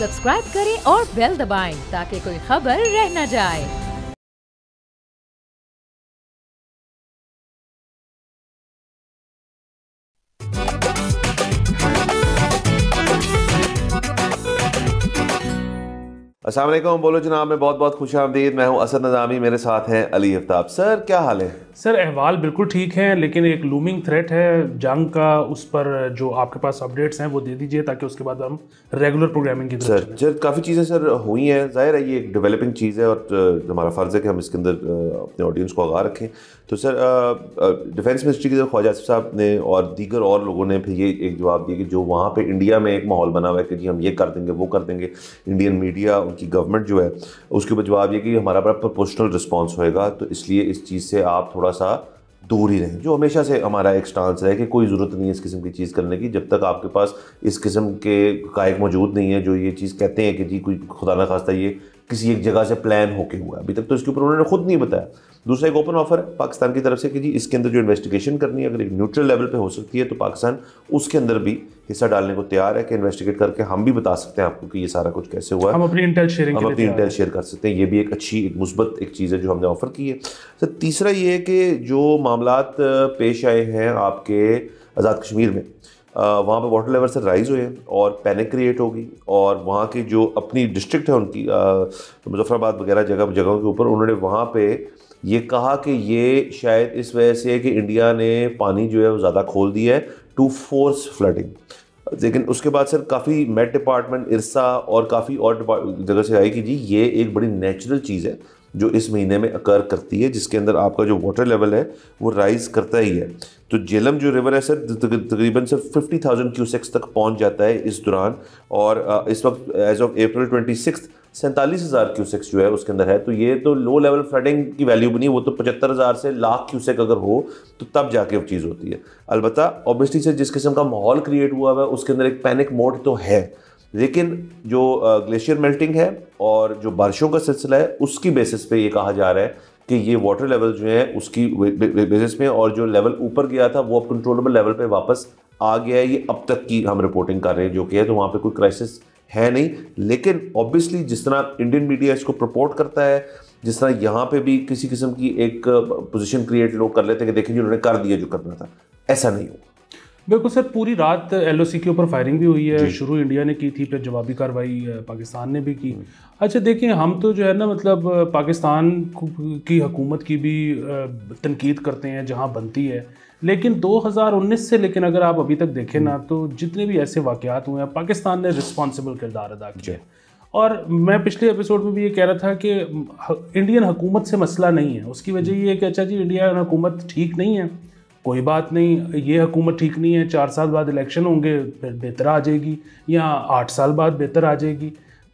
Subscribe करें और bell दबाएं ताकि कोई खबर रह न जाए। अस्सलाम वालेकुम, बोलो जनाब में बहुत बहुत खुश आमदीद। मैं हूं असद नज़ामी, मेरे साथ हैं अली आफ्ताब। सर क्या हाल है? सर अहवाल बिल्कुल ठीक है, लेकिन एक लूमिंग थ्रेट है जंग का। उस पर जो आपके पास अपडेट्स हैं वो दे दीजिए ताकि उसके बाद हम रेगुलर प्रोग्रामिंग की तरफ चलें। सर काफ़ी चीज़ें सर हुई हैं, ज़ाहिर है ये एक डेवलपिंग चीज़ है और हमारा फ़र्ज़ है कि हम इसके अंदर अपने ऑडियंस को आगाह रखें। तो सर डिफेंस मिनिस्ट्री के ख्वाजा आसिफ साहब ने और दीगर और लोगों ने फिर ये एक जवाब दिया कि जो वहाँ पे इंडिया में एक माहौल बना हुआ है कि जी हम ये कर देंगे वो कर देंगे, इंडियन मीडिया उनकी गवर्नमेंट जो है उसके ऊपर जवाब ये कि हमारा बड़ा प्रोपोर्शनल रिस्पॉन्स होएगा, तो इसलिए इस चीज़ से आप थोड़ा सा दूर ही रहें। जो हमेशा से हमारा एक स्टांस है कि कोई ज़रूरत नहीं है इस किस्म की चीज़ करने की जब तक आपके पास इस किस्म के कायक मौजूद नहीं है जो ये चीज़ कहते हैं कि जी कोई खुदा न खास्ता ये किसी एक जगह से प्लान होके हुआ है। अभी तक तो इसके ऊपर उन्होंने खुद नहीं बताया। दूसरा एक ओपन ऑफर है पाकिस्तान की तरफ से कि जी इसके अंदर जो इन्वेस्टिगेशन करनी है अगर एक न्यूट्रल लेवल पे हो सकती है तो पाकिस्तान उसके अंदर भी हिस्सा डालने को तैयार है कि इन्वेस्टिगेट करके हम भी बता सकते हैं आपको कि ये सारा कुछ कैसे हुआ है। हम अपनी इंटेल शेयर कर सकते हैं। ये भी एक अच्छी एक मुस्बत एक चीज़ है जो हमने ऑफर की है। तो तीसरा ये है कि जो मामलात पेश आए हैं आपके आज़ाद कश्मीर में, वहाँ पे वाटर लेवल से राइज़ हुए और पैनिक क्रिएट होगी और वहाँ की जो अपनी डिस्ट्रिक्ट है उनकी मुजफ्फराबाद वगैरह जगहों के ऊपर उन्होंने वहाँ पे ये कहा कि ये शायद इस वजह से है कि इंडिया ने पानी जो है वो ज़्यादा खोल दिया है टू फोर्स फ्लडिंग। लेकिन उसके बाद सर काफ़ी मेट डिपार्टमेंट, इरसा और काफ़ी और जगह से आई कि जी ये एक बड़ी नेचुरल चीज़ है जो इस महीने में अकर करती है जिसके अंदर आपका जो वाटर लेवल है वो राइज़ करता ही है। तो झेलम जो रिवर है सर तकरीबन सर 50,000 क्यूसेक्स तक पहुंच जाता है इस दौरान और इस वक्त एज ऑफ अप्रैल 26 47,000 क्यूसेक्स जो है उसके अंदर है। तो ये तो लो लेवल फ्लडिंग की वैल्यू बनी, वो तो 75,000 से लाख क्यूसेक अगर हो तो तब जाके वो चीज़ होती है। अलबत्ता ऑब्वियसली सर जिस किस्म का माहौल क्रिएट हुआ है उसके अंदर एक पैनिक मोड तो है, लेकिन जो ग्लेशियर मेल्टिंग है और जो बारिशों का सिलसिला है उसकी बेसिस पे ये कहा जा रहा है कि ये वाटर लेवल जो है उसकी बेसिस में और जो लेवल ऊपर गया था वो अब कंट्रोलेबल लेवल पे वापस आ गया है। ये अब तक की हम रिपोर्टिंग कर रहे हैं जो कि है, तो वहाँ पे कोई क्राइसिस है नहीं। लेकिन ऑब्वियसली जिस तरह इंडियन मीडिया इसको प्रपोर्ट करता है, जिस तरह यहाँ पे भी किसी किस्म की एक पोजीशन क्रिएट लोग कर लेते हैं कि देखिए उन्होंने कर दिया जो करना था, ऐसा नहीं हो। बिल्कुल सर, पूरी रात LOC के ऊपर फायरिंग भी हुई है। शुरू इंडिया ने की थी, फिर जवाबी कार्रवाई पाकिस्तान ने भी की। अच्छा देखिए, हम तो जो है ना मतलब पाकिस्तान की हुकूमत की भी तनकीद करते हैं जहां बनती है, लेकिन 2019 से लेकिन अगर आप अभी तक देखें ना तो जितने भी ऐसे वाक़यात हुए हैं पाकिस्तान ने रिस्पॉन्सिबल किरदार अदा किया। और मैं पिछले एपिसोड में भी ये कह रहा था कि इंडियन हुकूमत से मसला नहीं है, उसकी वजह ये है कि अच्छा जी इंडियन हुकूमत ठीक नहीं है, कोई बात नहीं, ये हुकूमत ठीक नहीं है, 4 साल बाद इलेक्शन होंगे फिर बेहतर आ जाएगी, या 8 साल बाद बेहतर आ जाएगी।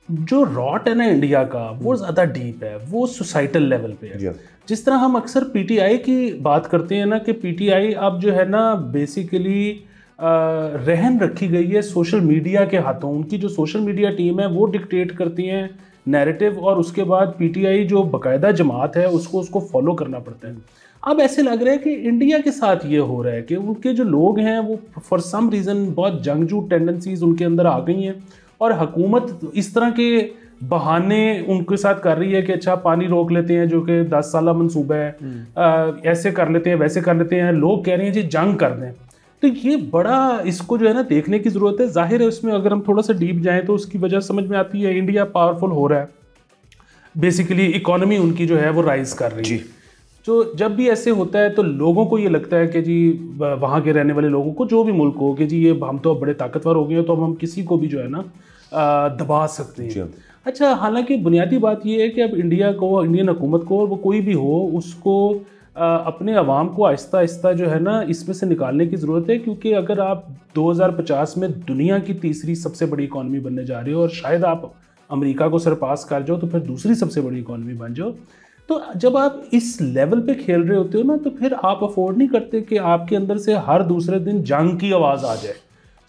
जो रॉट है ना इंडिया का वो ज़्यादा डीप है, वो सोसाइटल लेवल पे है। जिस तरह हम अक्सर PTI की बात करते हैं ना कि PTI अब जो है ना बेसिकली रहन रखी गई है सोशल मीडिया के हाथों। उनकी जो सोशल मीडिया टीम है वो डिक्टेट करती हैं नैरेटिव और उसके बाद PTI जो बाकायदा जमात है उसको फॉलो करना पड़ता है। अब ऐसे लग रहा है कि इंडिया के साथ ये हो रहा है कि उनके जो लोग हैं वो फॉर सम रीज़न बहुत जंगजू टेंडेंसीज उनके अंदर आ गई हैं और हुकूमत इस तरह के बहाने उनके साथ कर रही है कि अच्छा पानी रोक लेते हैं जो कि 10 साला मंसूबा है, ऐसे कर लेते हैं वैसे कर लेते हैं, लोग कह रहे हैं जी जंग कर दें। तो ये बड़ा इसको जो है ना देखने की ज़रूरत है। जाहिर है उसमें अगर हम थोड़ा सा डीप जाएँ तो उसकी वजह समझ में आती है, इंडिया पावरफुल हो रहा है, बेसिकली इकॉनमी उनकी जो है वो राइज कर रही है। तो जब भी ऐसे होता है तो लोगों को ये लगता है कि जी वहाँ के रहने वाले लोगों को जो भी मुल्क हो कि जी ये हम तो बड़े ताकतवर हो गए हैं तो हम किसी को भी जो है ना दबा सकते हैं। अच्छा, हालांकि बुनियादी बात ये है कि अब इंडिया को, इंडियन हुकूमत को, और वो कोई भी हो, उसको अपने अवाम को आहिस्ता आहिस्ता जो है ना इसमें से निकालने की ज़रूरत है। क्योंकि अगर आप 2050 में दुनिया की तीसरी सबसे बड़ी इकॉनमी बनने जा रहे हो और शायद आप अमेरिका को सरपास कर जाओ तो फिर दूसरी सबसे बड़ी इकॉनमी बन जाओ, तो जब आप इस लेवल पे खेल रहे होते हो ना तो फिर आप अफोर्ड नहीं करते कि आपके अंदर से हर दूसरे दिन जंग की आवाज़ आ जाए।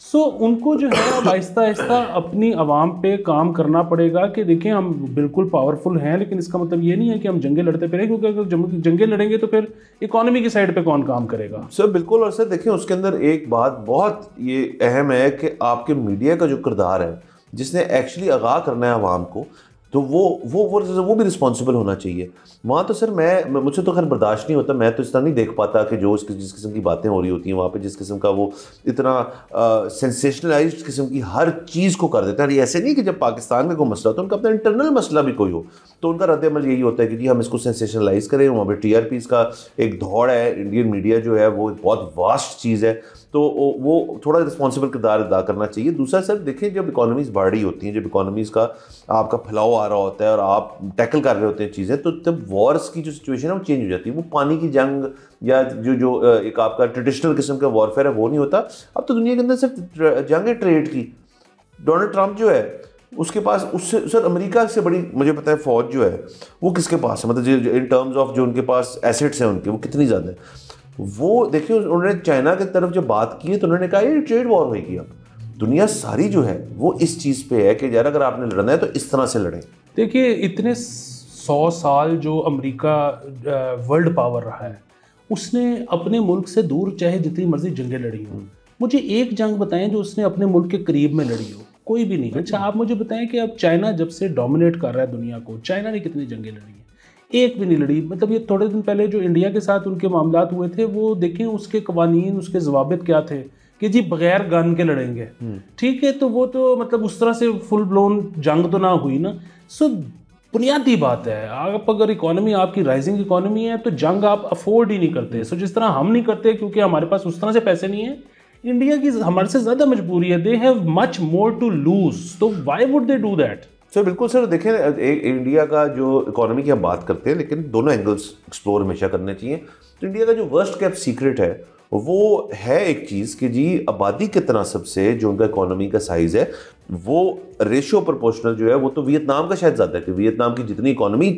सो उनको जो है अब आहिस्ता आहिस्ता अपनी आवाम पे काम करना पड़ेगा कि देखें हम बिल्कुल पावरफुल हैं, लेकिन इसका मतलब ये नहीं है कि हम जंगे लड़ते फिरें, क्योंकि अगर जंगे लड़ेंगे तो फिर इकोनॉमी की साइड पे कौन काम करेगा। सर बिल्कुल। और सर देखें उसके अंदर एक बात बहुत ये अहम है कि आपके मीडिया का जो किरदार है जिसने एक्चुअली आगाह करना है आवाम को, तो वो भी रिस्पॉन्सिबल होना चाहिए। वहाँ तो सर मुझसे तो खैर बर्दाश्त नहीं होता, मैं तो इस तरह नहीं देख पाता कि जिस किस्म की बातें हो रही होती हैं वहाँ पे, जिस किस्म का वो इतना सेंसेशनलाइज्ड किस्म की हर चीज़ को कर देता है। ऐसे नहीं कि जब पाकिस्तान में कोई मसला होता है, उनका अपना इंटरनल मसला भी कोई हो तो उनका रद्द-ए-अमल यही होता है कि जी हम इसको सेंसेशनलाइज करें। वहाँ पर TRPs का एक दौड़ है, इंडियन मीडिया जो है वो बहुत वास्ट चीज़ है, तो वो थोड़ा रिस्पॉन्सिबल किरदार अदा करना चाहिए। दूसरा सर देखें, जब इकोनॉमीज़ बढ़ रही होती हैं, जब इकोनॉमीज़ का आपका फैलाव आ रहा होता है और आप टैकल कर रहे होते हैं चीज़ें, तो तब वॉर्स की जो सिचुएशन है वो चेंज हो जाती है। वो पानी की जंग या जो एक आपका ट्रेडिशनल किस्म का वॉरफेयर है वो नहीं होता। अब तो दुनिया के अंदर सिर्फ जंग है ट्रेड की। डोनाल्ड ट्रंप जो है उसके पास, उससे सर अमेरिका से बड़ी मुझे पता है फौज जो है वो किसके पास है, मतलब इन टर्म्स ऑफ जो उनके पास एसेट्स हैं उनके, वो कितनी ज़्यादा है। वो देखिए उन्होंने चाइना की तरफ जब बात की है तो उन्होंने कहा ये ट्रेड वॉर होगी। अब दुनिया सारी जो है वो इस चीज़ पे है कि यार अगर आपने लड़ना है तो इस तरह से लड़ें। देखिए इतने 100 साल जो अमेरिका वर्ल्ड पावर रहा है, उसने अपने मुल्क से दूर चाहे जितनी मर्जी जंगें लड़ी हों, मुझे एक जंग बताएं जो उसने अपने मुल्क के करीब में लड़ी हो। कोई भी नहीं। अच्छा आप मुझे बताएं कि अब चाइना जब से डोमिनेट कर रहा है दुनिया को, चाइना ने कितनी जंगें लड़ी हैं? एक भी नहीं लड़ी। मतलब ये थोड़े दिन पहले जो इंडिया के साथ उनके मामलात हुए थे, वो देखें उसके कवानीन, उसके जवाबित क्या थे कि जी बगैर गन के लड़ेंगे। ठीक है, तो वो तो मतलब उस तरह से फुल ब्लोन जंग तो ना हुई ना। सो बुनियादी बात है, आप अगर इकोनॉमी आपकी राइजिंग इकोनॉमी है तो जंग आप अफोर्ड ही नहीं करते। सो जिस तरह हम नहीं करते क्योंकि हमारे पास उस तरह से पैसे नहीं है, इंडिया की हमारे से ज़्यादा मजबूरी है। They have much more to lose, तो why would they do that? Sir बिल्कुल सर, देखें इंडिया का जो इकोनॉमी की हम बात करते हैं, लेकिन दोनों एंगल्स एक्सप्लोर हमेशा करने चाहिए। तो इंडिया का जो वर्स्ट केप्ट सीक्रेट है वो है एक चीज़ कि जी आबादी के तनासब से जो उनका इकोनॉमी का साइज़ है वो रेशियो प्रोपोर्शनल जो है वो तो वियतनाम का शायद ज़्यादा है, कि वियतनाम की जितनी इकोनॉमी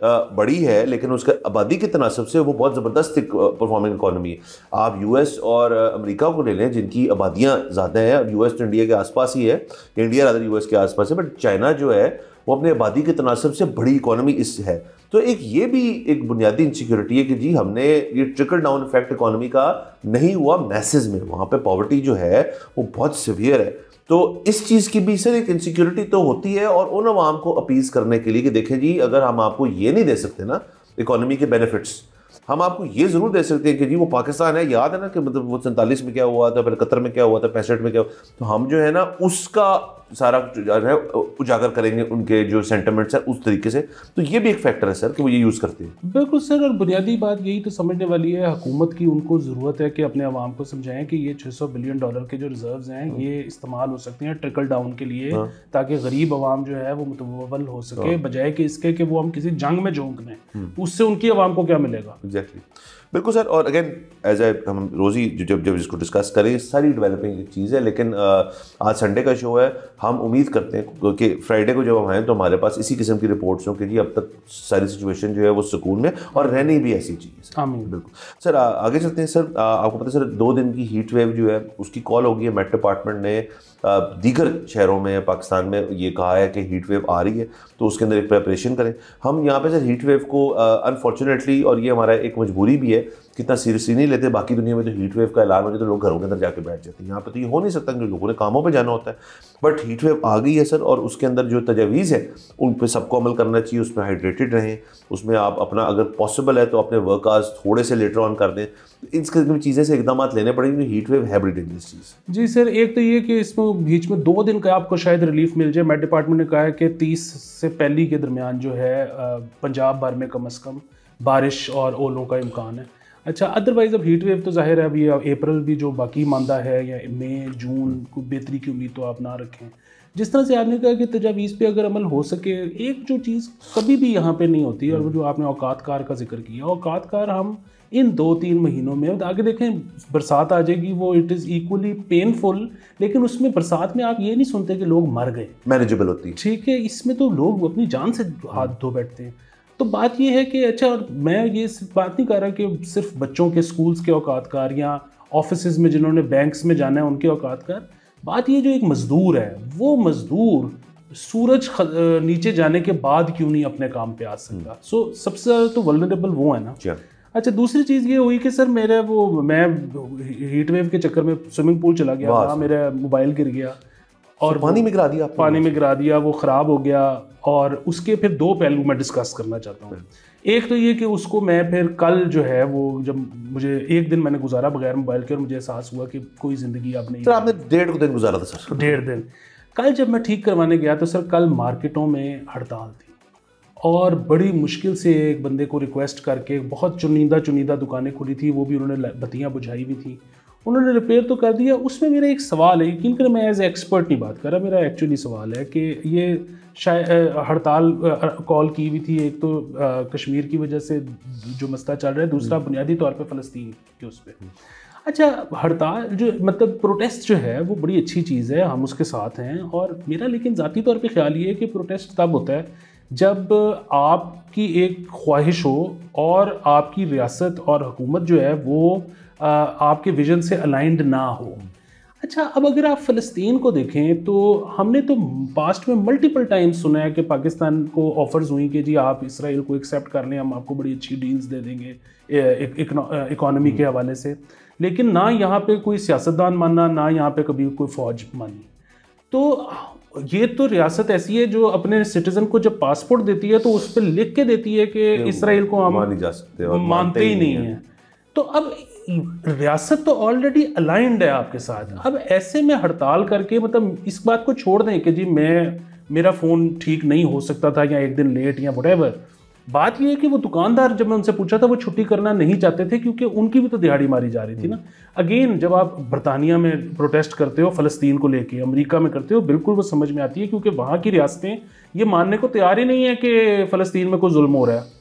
बड़ी है लेकिन उसका आबादी के तनासब से वो बहुत ज़बरदस्त परफॉर्मिंग इकोनॉमी है। आप US और अमेरिका को ले लें जिनकी आबादियाँ ज़्यादा हैं। अब US तो इंडिया के आसपास ही है, इंडिया रादर US के आसपास है, बट चाइना जो है वो अपने आबादी के तनासब से बड़ी इकोनॉमी इस है। तो एक ये भी एक बुनियादी इनसिक्योरिटी है कि जी हमने ये ट्रिकल डाउन इफेक्ट इकोनॉमी का नहीं हुआ मैसेज में, वहाँ पे पॉवर्टी जो है वो बहुत सीवियर है। तो इस चीज़ की भी सर एक इनसिक्योरिटी तो होती है, और उन अवाम को अपीज़ करने के लिए कि देखें जी अगर हम आपको ये नहीं दे सकते ना इकोनॉमी के बेनिफिट्स, हम आपको ये ज़रूर दे सकते हैं कि जी वो पाकिस्तान है, याद है ना कि मतलब वो 47 में क्या हुआ था, फिर कतर में क्या हुआ था, 65 में क्या हुआ, तो हम जो है ना उसका सारा है उजागर करेंगे उनके जो सेंटिमेंट्स हैं उस तरीके से। तो ये भी एक फैक्टर है सर कि वो ये यूज़ करते हैं। बिल्कुल सर, और बुनियादी बात यही तो समझने वाली है हुकूमत की, उनको ज़रूरत है कि अपने अवाम को समझाएं कि ये $600 बिलियन के जो रिजर्व्स हैं ये इस्तेमाल हो सकते हैं ट्रिकल डाउन के लिए, ताकि गरीब अवाम जो है वो मुतवव्वल हो सके, बजाय कि इसके कि वो हम किसी जंग में झोंक दें। उससे उनकी अवाम को क्या मिलेगा? एग्जैक्टली, बिल्कुल सर। और अगेन एज ए हम रोज़ ही जब इसको डिस्कस करें, सारी डेवलपिंग एक चीज़ है, लेकिन आज संडे का शो है, हम उम्मीद करते हैं कि फ्राइडे को जब हम आएँ तो हमारे पास इसी किस्म की रिपोर्ट्स हों कि जी अब तक सारी सिचुएशन जो है वो सुकून में और रहनी भी ऐसी चाहिए। बिल्कुल सर, आगे चलते हैं सर। आपको पता है सर 2 दिन की हीट वेव जो है उसकी कॉल होगी है। मेट डिपार्टमेंट ने दीगर शहरों में पाकिस्तान में ये कहा है कि हीट वेव आ रही है, तो उसके अंदर एक प्रेपरेशन करें। हम यहाँ पे सर हीट वेव को अनफॉर्चुनेटली, और ये हमारा एक मजबूरी भी है, कितना सीरियसली नहीं लेते। बाकी दुनिया में तो हीट वेव का ऐलान हो जाए तो लोग घरों के अंदर जाके बैठ जाते हैं, यहाँ पे तो ये हो नहीं सकता क्योंकि लोगों ने कामों पे जाना होता है। बट हीट वेव आ गई है सर, और उसके अंदर जो तजावीज़ है उन पे सबको अमल करना चाहिए। उसमें हाइड्रेटेड रहें, उसमें आप अपना अगर पॉसिबल है तो अपने वर्क आवर्स थोड़े से लेटर ऑन कर दें। इस किस्म की चीज़ें से इकदाम लेने पड़ेंगे। हीट वेव है बड़ी डेंजरस चीज़। जी सर, एक तो ये कि इसमें बीच में 2 दिन का आपको शायद रिलीफ मिल जाए। मेट डिपार्टमेंट ने कहा है कि 30 से पहली के दरमियान जो है पंजाब भर में कम से कम बारिश और ओलों का इम्कान है। अच्छा, अदरवाइज़ अब हीट वेव तो जाहिर है अभी अप्रैल भी जो बाकी मानदा है, या मई जून को बेहतरी की उम्मीद तो आप ना रखें। जिस तरह से आपने कहा कि तजावीज़ पे अगर अमल हो सके, एक जो चीज़ कभी भी यहाँ पे नहीं होती, और वो जो आपने औकात कार का जिक्र किया, औकात कार हम इन 2-3 महीनों में आगे देखें, बरसात आ जाएगी, वो इट इज़ इक्वली पेनफुल, लेकिन उसमें बरसात में आप ये नहीं सुनते कि लोग मर गए, मैनेजेबल होती है। ठीक है, इसमें तो लोग अपनी जान से हाथ धो बैठते हैं। तो बात ये है कि अच्छा, मैं ये बात नहीं कर रहा कि सिर्फ बच्चों के स्कूल्स के औकातकार या ऑफिस में जिन्होंने बैंक्स में जाना है उनके औकातकार। बात ये जो एक मज़दूर है, वो मज़दूर सूरज नीचे जाने के बाद क्यों नहीं अपने काम पे आ सकता? सो सबसे ज़्यादा तो वल्नरेबल वो है ना। अच्छा, दूसरी चीज़ ये हुई कि सर मैं हीट वेव के चक्कर में स्विमिंग पूल चला गया, वहाँ मेरा मोबाइल गिर गया, और पानी में गिरा दिया आपने? पानी में गिरा दिया, वो ख़राब हो गया। और उसके फिर 2 पहलू मैं डिस्कस करना चाहता हूँ। एक तो ये कि उसको मैं फिर कल जो है वो जब मुझे एक दिन मैंने गुजारा बगैर मोबाइल के और मुझे एहसास हुआ कि कोई ज़िंदगी अब नहीं। सर आपने 1.5 दिन गुजारा था सर? 1.5 दिन। कल जब मैं ठीक करवाने गया तो सर कल मार्केटों में हड़ताल थी और बड़ी मुश्किल से एक बंदे को रिक्वेस्ट करके, बहुत चुनिंदा दुकानें खुली थी, वो भी उन्होंने बत्तियाँ बुझाई हुई थी, उन्होंने रिपेयर तो कर दिया। उसमें मेरा एक सवाल है, यकीन करें मैं एज एक्सपर्ट नहीं बात कर रहा, मेरा एक्चुअली सवाल है कि ये शायद हड़ताल कॉल की हुई थी, एक तो कश्मीर की वजह से जो मसला चल रहा है, दूसरा बुनियादी तौर पे फ़लस्तीन के उस पर। अच्छा, हड़ताल जो मतलब प्रोटेस्ट जो है वो बड़ी अच्छी चीज़ है, हम उसके साथ हैं। और मेरा लेकिन ज़ाती तौर पे ख्याल ये है कि प्रोटेस्ट तब होता है जब आपकी एक ख्वाहिश हो और आपकी रियासत और हुकूमत जो है वो आपके विजन से अलाइंड ना हो। अच्छा, अब अगर आप फ़लस्तीन को देखें तो हमने तो पास्ट में मल्टीपल टाइम्स सुना है कि पाकिस्तान को ऑफ़र्स हुई कि जी आप इसराइल को एक्सेप्ट कर लें, हम आपको बड़ी अच्छी डील्स दे देंगे इकॉनमी के हवाले से, लेकिन ना यहाँ पे कोई सियासतदान माना, ना यहाँ पे कभी कोई फ़ौज मानी। तो ये तो रियासत ऐसी है जो अपने सिटीज़न को जब पासपोर्ट देती है तो उस पर लिख के देती है कि इसराइल को हम मान नहीं जा सकते और मानते ही नहीं है। तो अब रियासत तो ऑलरेडी अलाइंड है आपके साथ। अब ऐसे में हड़ताल करके मतलब इस बात को छोड़ दें कि जी मेरा फ़ोन ठीक नहीं हो सकता था या एक दिन लेट या व्हाटएवर। बात ये है कि वो दुकानदार, जब मैं उनसे पूछा था, वो छुट्टी करना नहीं चाहते थे क्योंकि उनकी भी तो दिहाड़ी मारी जा रही थी ना। अगेन, जब आप बरतानिया में प्रोटेस्ट करते हो फ़लस्तीन को लेके, अमेरिका में करते हो, बिल्कुल वो समझ में आती है क्योंकि वहाँ की रियासतें ये मानने को तैयार ही नहीं है कि फ़लस्तीन में कोई जुल्म हो रहा है।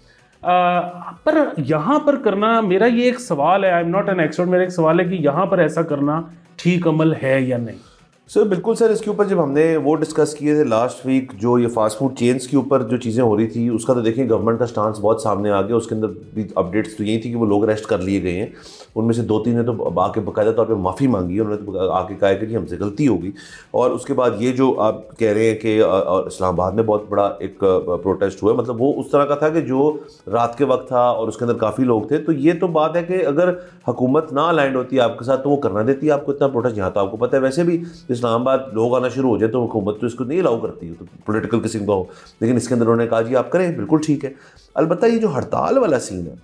पर यहाँ पर करना, मेरा ये एक सवाल है, I am not an expert, मेरा एक सवाल है कि यहाँ पर ऐसा करना ठीक अमल है या नहीं। सर बिल्कुल सर, इसके ऊपर जब हमने वो डिस्कस किए थे लास्ट वीक, जो ये फास्ट फूड चेन्स के ऊपर जो चीज़ें हो रही थी, उसका तो देखिए गवर्नमेंट का स्टांस बहुत सामने आ गया। उसके अंदर भी अपडेट्स तो यही थी कि वो लोग अरेस्ट कर लिए गए हैं। उनमें से 2-3 ने तो आके बाकायदा तौर पे माफ़ी मांगी है, उन्होंने तो आके कहा कि हमसे गलती होगी। और उसके बाद ये जो आप कह रहे हैं कि इस्लामाबाद में बहुत बड़ा एक प्रोटेस्ट हुआ, मतलब वो उस तरह का था कि जो रात के वक्त था और उसके अंदर काफ़ी लोग थे। तो ये तो बात है कि अगर हुकूमत ना अलाइंड होती आपके साथ तो वो करना देती है आपको इतना प्रोटेस्ट। यहाँ तो आपको पता है वैसे भी इस्लामाबाद लोग आना शुरू हो जाए तो हुकूमत तो इसको नहीं अलाउ करती है, तो पॉलिटिकल किसी का हो। लेकिन इसके अंदर उन्होंने कहा जी आप करें, बिल्कुल ठीक है। अलबत्ता ये जो हड़ताल वाला सीन है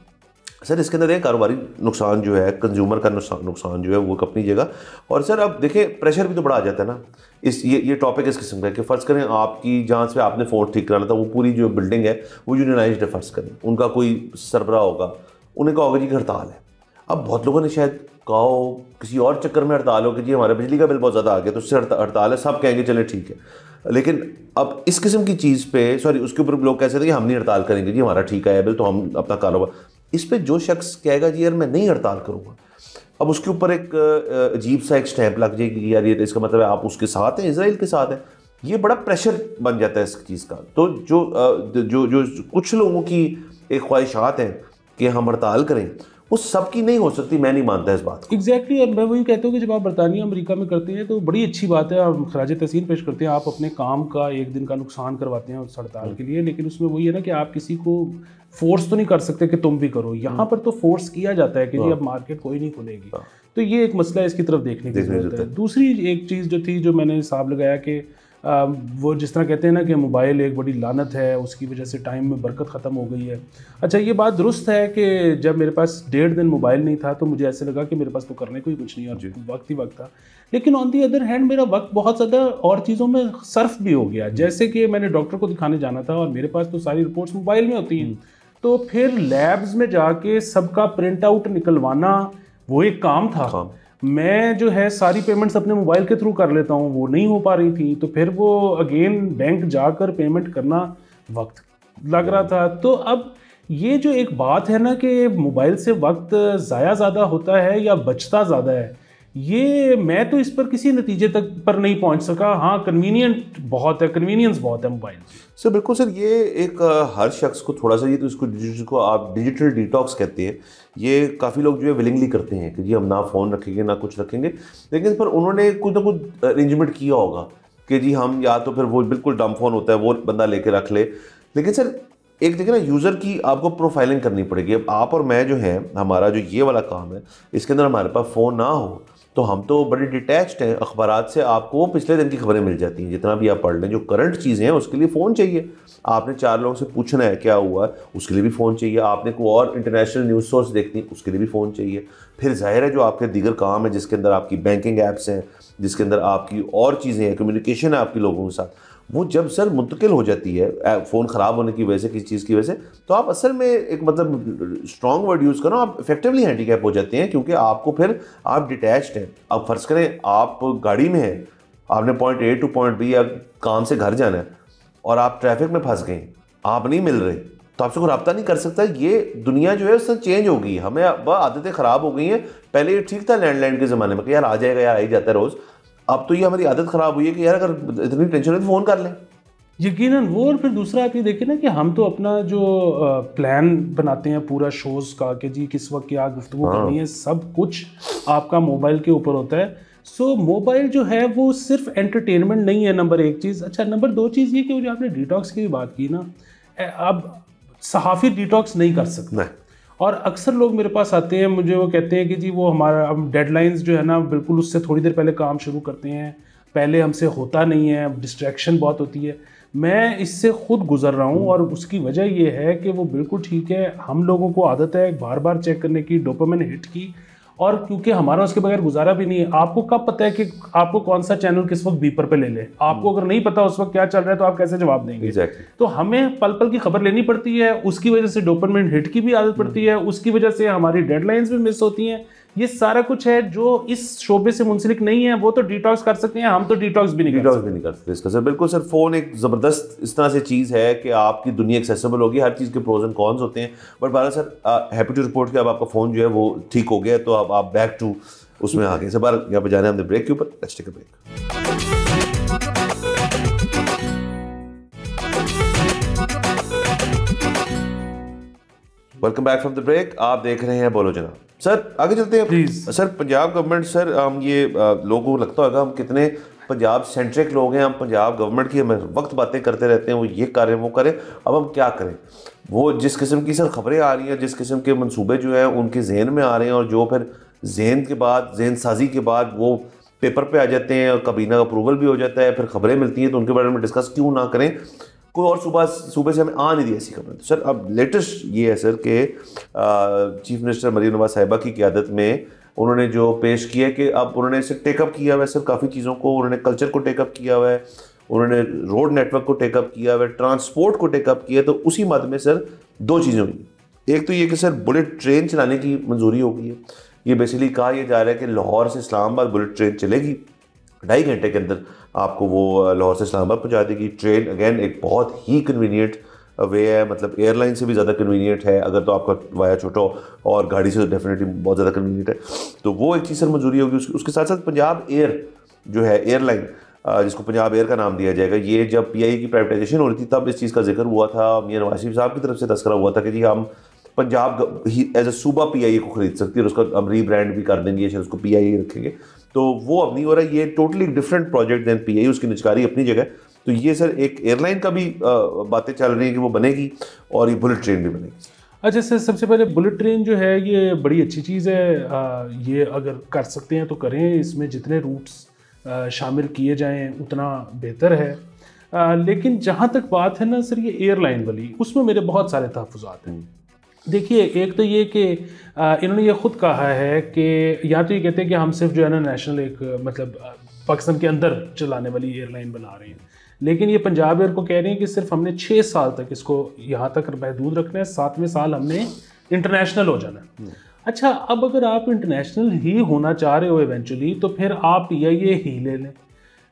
सर, इसके अंदर एक कारोबारी नुकसान जो है, कंज्यूमर का नुकसान जो है वो अपनी जगह। और सर अब देखें प्रेशर भी तो बड़ा आ जाता है ना। ये टॉपिक इस किस्म का है कि फ़र्ज़ करें आपकी जहाँ से आपने फ़ोन ठीक कराना था वो पूरी जो बिल्डिंग है वो यूनियनाइज्ड है, फ़र्ज़ करें उनका कोई सरबराह होगा, उन्हें कहा होगा जी की हड़ताल है। अब बहुत लोगों ने शायद कहा हो किसी और चक्कर में हड़ताल हो कि जी हमारे बिजली का बिल बहुत ज़्यादा आ गया तो उससे हड़ताल है, सब कहेंगे चले ठीक है। लेकिन अब इस किस्म की चीज़ पे उसके ऊपर लोग कह सकते हैं कि हम नहीं हड़ताल करेंगे जी, हमारा ठीक है बिल तो हम अपना कारोबार। इस पे जो शख्स कहेगा जी यार मैं नहीं हड़ताल करूँगा, अब उसके ऊपर एक अजीब सा एक स्टैंप लग जाएगी कि यार ये इसका मतलब है आप उसके साथ हैं, इजराइल के साथ हैं। ये बड़ा प्रेशर बन जाता है इस चीज़ का। तो जो कुछ लोगों की एक ख्वाहिशात हैं कि हम हड़ताल करें, वो सबकी नहीं हो सकती, मैं नहीं मानता इस बात को। एग्जैक्टली और मैं वही कहता हूँ कि जब आप बरतानिया अमेरिका में करते हैं तो बड़ी अच्छी बात है, आप खराज तहसीन पेश करते हैं, आप अपने काम का एक दिन का नुकसान करवाते हैं उस हड़ताल के लिए। लेकिन उसमें वही है ना कि आप किसी को फोर्स तो नहीं कर सकते कि तुम भी करो। यहाँ पर तो फोर्स किया जाता है कि जी अब मार्केट कोई नहीं खुलेगी। तो ये एक मसला है, इसकी तरफ देखने की जरूरत है। दूसरी एक चीज़ जो थी, जो मैंने हिसाब लगाया कि वो जिस तरह कहते हैं ना कि मोबाइल एक बड़ी लानत है, उसकी वजह से टाइम में बरकत ख़त्म हो गई है। अच्छा, ये बात दुरुस्त है कि जब मेरे पास 1.5 दिन मोबाइल नहीं था तो मुझे ऐसे लगा कि मेरे पास तो करने को ही कुछ नहीं और वक्त ही वक्त था। लेकिन ऑन दी अदर हैंड मेरा वक्त बहुत ज़्यादा और चीज़ों में सर्फ भी हो गया। जैसे कि मैंने डॉक्टर को दिखाने जाना था और मेरे पास तो सारी रिपोर्ट्स मोबाइल में होती हैं, तो फिर लैब्स में जाके सबका प्रिंट आउट निकलवाना वो एक काम था। मैं जो है सारी पेमेंट्स अपने मोबाइल के थ्रू कर लेता हूँ, वो नहीं हो पा रही थी, तो फिर वो अगेन बैंक जाकर पेमेंट करना वक्त लग रहा था। तो अब ये जो एक बात है ना कि मोबाइल से वक्त ज़ाया ज़्यादा होता है या बचता ज़्यादा है, ये मैं तो इस पर किसी नतीजे तक पर नहीं पहुंच सका। हाँ, कन्वीनियंट बहुत है, कन्वीनियंस बहुत है मोबाइल। सर बिल्कुल सर, ये एक हर शख्स को थोड़ा सा, ये तो इसको आप डिजिटल डिटॉक्स कहते हैं, ये काफ़ी लोग जो है विलिंगली करते हैं कि जी हम ना फ़ोन रखेंगे ना कुछ रखेंगे। लेकिन पर उन्होंने कुछ ना कुछ अरेंजमेंट किया होगा कि जी हम या तो फिर वो बिल्कुल डम फ़ोन होता है वो बंदा लेके रख ले। लेकिन सर एक देखिए ना, यूज़र की आपको प्रोफाइलिंग करनी पड़ेगी। अब आप और मैं जो है, हमारा जो ये वाला काम है, इसके अंदर हमारे पास फ़ोन ना हो तो हम तो बड़े डिटैच्ड हैं अखबारात से, आपको वो पिछले दिन की खबरें मिल जाती हैं जितना भी आप पढ़ लें। जो करंट चीज़ें हैं उसके लिए फ़ोन चाहिए, आपने 4 लोगों से पूछना है क्या हुआ है उसके लिए भी फ़ोन चाहिए, आपने कोई और इंटरनेशनल न्यूज़ सोर्स देखनी है उसके लिए भी फ़ोन चाहिए। फिर ज़ाहिर है जो आपके दीगर काम है जिसके अंदर आपकी बैंकिंग ऐप्स हैं, जिसके अंदर आपकी और चीज़ें हैं, कम्युनिकेशन है आपकी लोगों के साथ, वो जब सर मुंतकिल हो जाती है फ़ोन ख़राब होने की वजह से, किसी चीज़ की वजह से, तो आप असल में एक मतलब स्ट्रॉन्ग वर्ड यूज़ करो, आप इफेक्टिवली हैंडीकैप हो जाते हैं क्योंकि आपको फिर आप डिटैच्ड हैं। अब फ़र्ज़ करें आप गाड़ी में हैं, आपने point A to point B या काम से घर जाना है और आप ट्रैफिक में फंस गए, आप नहीं मिल रहे, तो आपसे कोई रब्ता नहीं कर सकता। ये दुनिया जो है उससे चेंज हो गई, हमें अब आदतें ख़राब हो गई हैं। पहले ये ठीक था लैंडलाइन के ज़माने में कि यार आ जाएगा, यार आ ही जाता है रोज़। अब तो ये हमारी आदत ख़राब हुई है कि यार अगर इतनी टेंशन है तो फ़ोन कर लें। यकीनन वो, और फिर दूसरा आप ये देखिए ना कि हम तो अपना जो प्लान बनाते हैं पूरा शोज़ का कि जी किस वक्त क्या गुफ्तगू करनी है, सब कुछ आपका मोबाइल के ऊपर होता है। सो मोबाइल जो है वो सिर्फ एंटरटेनमेंट नहीं है, नंबर 1 चीज़। अच्छा, नंबर 2 चीज़ ये कि जो आपने डिटॉक्स की बात की ना, अब सहाफ़ी डिटॉक्स नहीं कर सकता। और अक्सर लोग मेरे पास आते हैं, मुझे वो कहते हैं कि जी वो हमारा हम डेडलाइंस जो है ना बिल्कुल उससे थोड़ी देर पहले काम शुरू करते हैं, पहले हमसे होता नहीं है, डिस्ट्रैक्शन बहुत होती है। मैं इससे खुद गुजर रहा हूँ और उसकी वजह ये है कि वो बिल्कुल ठीक है, हम लोगों को आदत है बार बार चेक करने की, डोपामिन हिट की, और क्योंकि हमारा उसके बगैर गुजारा भी नहीं है। आपको कब पता है कि आपको कौन सा चैनल किस वक्त बीपर पे ले ले? आपको अगर नहीं पता उस वक्त क्या चल रहा है तो आप कैसे जवाब देंगे? तो हमें पल पल की खबर लेनी पड़ती है, उसकी वजह से डोपामिन हिट की भी आदत पड़ती है, उसकी वजह से हमारी डेडलाइंस भी मिस होती हैं। ये सारा कुछ है जो इस शोबे से मुंसलिक नहीं है, वो तो डिटॉक्स कर सकते हैं, हम तो डिटॉक्स भी नहीं कर सकते इसका सर। बिल्कुल सर, फ़ोन एक ज़बरदस्त इस तरह से चीज़ है कि आपकी दुनिया एक्सेसिबल होगी, हर चीज़ के प्रोज एंड कॉन्स होते हैं। बट बारह सर हैप्पी टू रिपोर्ट कि अब आपका फ़ोन जो है वो ठीक हो गया, तो अब आप बैक टू उसमें आ गए। सर बार यहाँ पे जाने हमने ब्रेक के ऊपर, let's take a break. Welcome back from the break. आप देख रहे हैं बोलो जनाब। सर आगे चलते हैं please. Sir Punjab government, sir हम ये लोगों को लगता होगा हम कितने पंजाब सेंट्रिक लोग हैं, हम पंजाब गवर्नमेंट की हमें वक्त बातें करते रहते हैं, वो ये करें वो करें। अब हम क्या करें? वो जिस किस्म की सर खबरें आ रही हैं, जिस किस्म के मंसूबे जो हैं उनके जहन में आ रहे हैं, और जो फिर जहन के बाद, जहन साजी के बाद वो पेपर पे आ जाते हैं और काबीना का अप्रूवल भी हो जाता है, फिर खबरें मिलती हैं, तो उनके बारे में डिस्कस क्यों ना करें? कोई और सूबे से हमें आ नहीं दी ऐसी खबर। तो सर अब लेटेस्ट ये है सर कि चीफ मिनिस्टर मरीम नवाज साहिबा की क़यादत में उन्होंने जो पेश किया कि अब उन्होंने इसे टेकअप किया हुआ है सर, काफ़ी चीज़ों को उन्होंने, कल्चर को टेकअप किया हुआ है, उन्होंने रोड नेटवर्क को टेकअप किया हुआ है, ट्रांसपोर्ट को टेकअप किया। तो उसी मद में सर 2 चीज़ें हुई। एक तो ये कि सर बुलेट ट्रेन चलाने की मंजूरी हो गई है। ये बेसिकली कहा यह जा रहा है कि लाहौर से इस्लामाबाद बुलेट ट्रेन चलेगी, 2.5 घंटे के अंदर आपको वो लाहौर से इस्लामाबाद पहुंचा देगी। ट्रेन अगेन एक बहुत ही कन्वीनियंट वे है, मतलब एयरलाइन से भी ज़्यादा कन्वीनियंट है, अगर तो आपका वाया छोटा हो, और गाड़ी से तो डेफिनेटली बहुत ज़्यादा कन्वीनियंट है। तो वो एक चीज़ सर मंजूरी होगी। उसके साथ साथ पंजाब एयर जो है एयरलाइन, जिसको पंजाब एयर का नाम दिया जाएगा, ये जब PIA की प्राइवेटाइजेशन हो रही थी तब इस चीज़ का जिक्र हुआ था, मियां नवाज शरीफ साहब की तरफ से तस्करा हुआ था कि जी हम पंजाब ही एज ए सूबा PIA को खरीद सकती है और उसका हम रीब्रांड भी कर देंगे, शायद उसको PIA रखेंगे। तो वो अब नहीं हो रहा है, ये totally different project than PIA, उसकी निजकारी अपनी जगह। तो ये सर एक एयरलाइन का भी बातें चल रही हैं कि वो बनेगी, और ये बुलेट ट्रेन भी बनेगी। अच्छा सर, सबसे पहले बुलेट ट्रेन जो है ये बड़ी अच्छी चीज़ है, ये अगर कर सकते हैं तो करें, इसमें जितने रूट्स शामिल किए जाएं उतना बेहतर है। लेकिन जहाँ तक बात है ना सर ये एयरलाइन वाली, उसमें मेरे बहुत सारे तहफ़्फ़ुज़ात हैं। देखिए, एक तो ये कि इन्होंने ये ख़ुद कहा है कि या तो ये कहते हैं कि हम सिर्फ जो है ना नेशनल एक मतलब पाकिस्तान के अंदर चलाने वाली एयरलाइन बना रहे हैं, लेकिन ये पंजाब एयर को कह रहे हैं कि सिर्फ हमने 6 साल तक इसको यहाँ तक महदूद रखना है, 7वें साल हमने इंटरनेशनल हो जाना है। अच्छा, अब अगर आप इंटरनेशनल ही होना चाह रहे हो इवेंचुअली, तो फिर आप PIA ही ले लें।